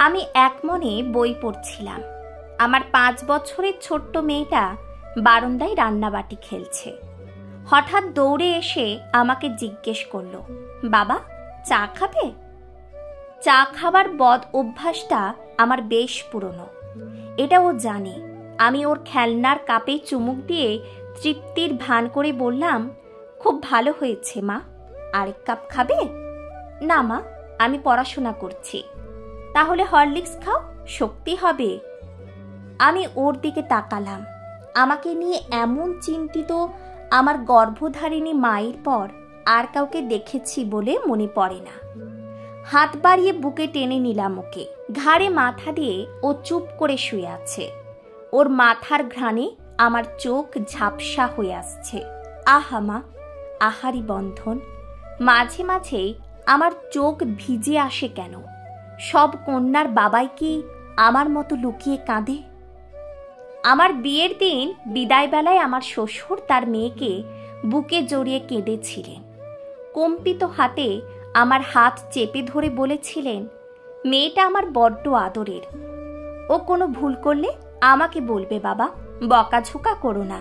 আমি এক মনে বই পড়ছিলাম। আমার 5 বছরের ছোট্ট মেয়েটা বারান্দায় রান্নাবাটি খেলছে। হঠাৎ দৌড়ে এসে আমাকে জিজ্ঞেস করলো, বাবা চা খাবে? চা খাবার বদ অভ্যাসটা আমার বেশ পুরনো। এটা ও জানে। আমি ওর খেলনার কাপে চুমুক দিয়ে তৃপ্তির ভান করে বললাম, খুব ভালো হয়েছে মা, আরেক কাপ খাবে? না মা, আমি পড়াশোনা করছি। তাহলে হরলিক্স খাও, শক্তি হবে। আমি ওর দিকে তাকালাম। আমাকে নিয়ে এমন চিন্তিত আমার গর্ভধারিণী মায়ের পর আর কাউকে দেখেছি বলে মনে পড়ে না। হাত বাড়িয়ে বুকে টেনে নিলাম ওকে। ঘাড়ে মাথা দিয়ে ও চুপ করে শুয়ে আছে। ওর মাথার ঘ্রাণে আমার চোখ ঝাপসা হয়ে আসছে। আহা মা, আহারি বন্ধন। মাঝে মাঝে আমার চোখ ভিজে আসে কেন? সব কন্যার বাবাই কি আমার মতো লুকিয়ে কাঁদে? আমার বিয়ের দিন বিদায়বেলায় আমার শ্বশুর তার মেয়েকে বুকে জড়িয়ে কেঁদেছিলেন। কম্পিত হাতে আমার হাত চেপে ধরে বলেছিলেন, মেয়েটা আমার বড্ড আদরের। ও কোনো ভুল করলে আমাকে বলবে বাবা, বকাঝোকা করো না।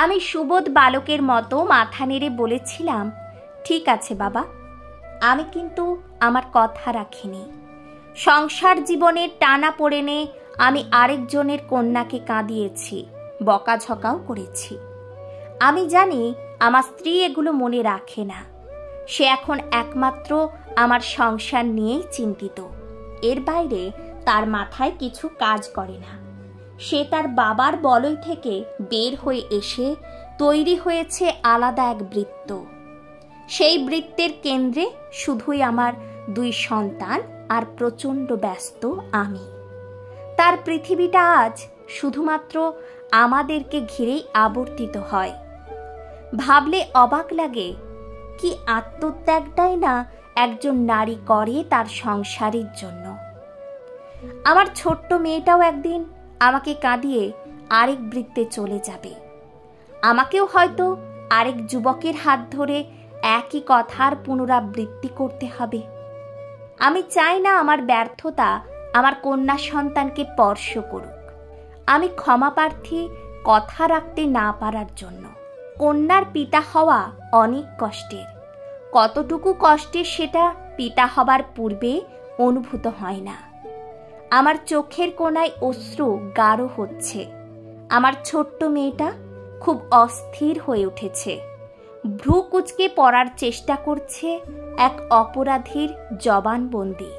আমি সুবোধ বালকের মতো মাথা নেড়ে বলেছিলাম, ঠিক আছে বাবা। আমি কিন্তু আমার কথা রাখিনি। সংসার জীবনের টানা পড়েনে আমি আরেকজনের কন্যাকে কাঁদিয়েছি, বকাঝকাও করেছি। আমি জানি আমার স্ত্রী এগুলো মনে রাখে না। সে এখন একমাত্র আমার সংসার নিয়েই চিন্তিত। এর বাইরে তার মাথায় কিছু কাজ করে না। সে তার বাবার বলয় থেকে বের হয়ে এসে তৈরি হয়েছে আলাদা এক বৃত্ত। সেই বৃত্তের কেন্দ্রে শুধুই আমার 2 সন্তান আর প্রচণ্ড ব্যস্ত আমি। তার পৃথিবীটা আজ শুধুমাত্র আমাদেরকে ঘিরেই আবর্তিত হয়। ভাবলে অবাক লাগে, কি আত্মত্যাগটাই না একজন নারী করে তার সংসারের জন্য। আমার ছোট্ট মেয়েটাও একদিন আমাকে কাঁদিয়ে আরেক বৃত্তে চলে যাবে। আমাকেও হয়তো আরেক যুবকের হাত ধরে একই কথার পুনরাবৃত্তি করতে হবে। আমি চাই না আমার ব্যর্থতা আমার কন্যা সন্তানকে স্পর্শ করুক। আমি ক্ষমা প্রার্থী কথা রাখতে না পারার জন্য। কন্যার পিতা হওয়া অনেক কষ্টের। কতটুকু কষ্টের সেটা পিতা হবার পূর্বে অনুভূত হয় না। আমার চোখের কোণায় অশ্রু গাঢ় হচ্ছে। আমার ছোট্ট মেয়েটা খুব অস্থির হয়ে উঠেছে। ভ্রু কুঁচকে পড়ার চেষ্টা করছে এক অপরাধীর জবানবন্দি।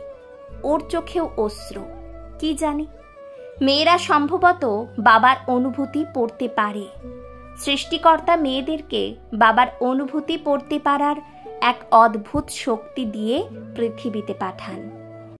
ওর চোখেও অশ্রু। কি জানি, মেয়েরা সম্ভবত বাবার অনুভূতি পড়তে পারে। সৃষ্টিকর্তা মেয়েদেরকে বাবার অনুভূতি পড়তে পারার এক অদ্ভুত শক্তি দিয়ে পৃথিবীতে পাঠান।